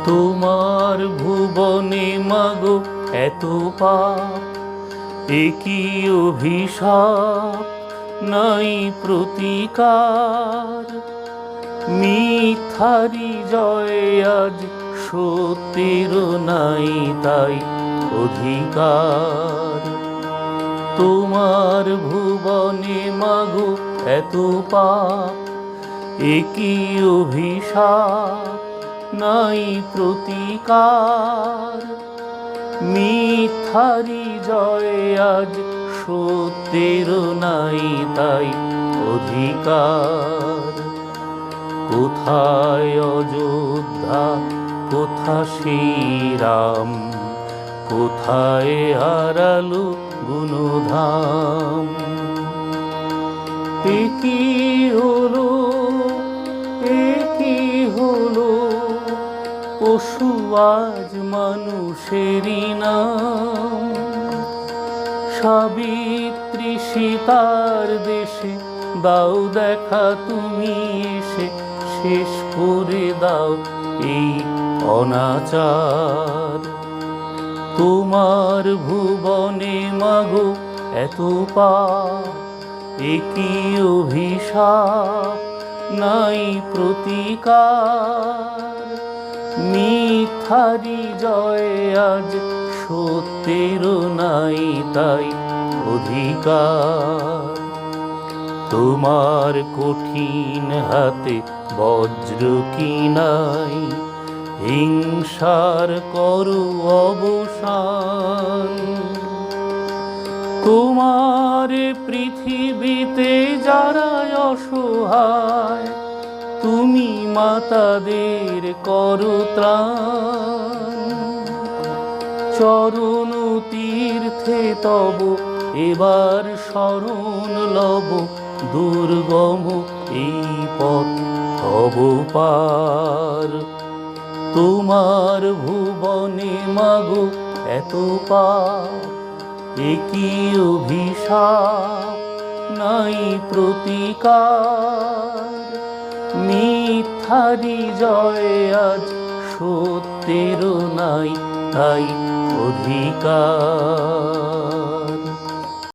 তোমার ভুবনে মাগো এত পাপ, একই অভিশাপ নাই প্রতিকার। মিথ্যারি জয় আজ সত্যের নাই তাই অধিকার। তোমার ভুবনে মাগো এত পাপ, একই অভিশাপ নাই প্রতিকার। মিথ্যারি জয় আজ সত্যের নাই তাই অধিকার। কোথায় অযোধ্যা, কোথা শ্রীরাম, কোথায় হারালো গুণধাম। একই হলো, একই হলো, পশু আজ মানুষেরই নাম। সাবিত্রী সীতার দেশে দাও দেখা তুমি এসে, শেষ করে দাও এই অনাচার। তোমার ভুবনে মাগো এত পাপ, একই অভিশাপ নাই প্রতিকার। মিথ্যারি জয় আজ সত্যের নাই তাই অধিকার। তোমার কঠিন হাতে বজ্র কি নাই, হিংসার করো অবসান। তোমার পৃথিবীতে যারা অসহায়, তুমি মাতাদের করো ত্রাণ। চরণ তীর্থে তব এবার শরণ লব, দুর্গম এই পথ তব পার। তোমার ভুবনে মাগো এত পাপ, একই অভিশাপ নাই প্রতিকার। মিথ্যারি জয় আজ সত্যের নাই তাই অধিকার।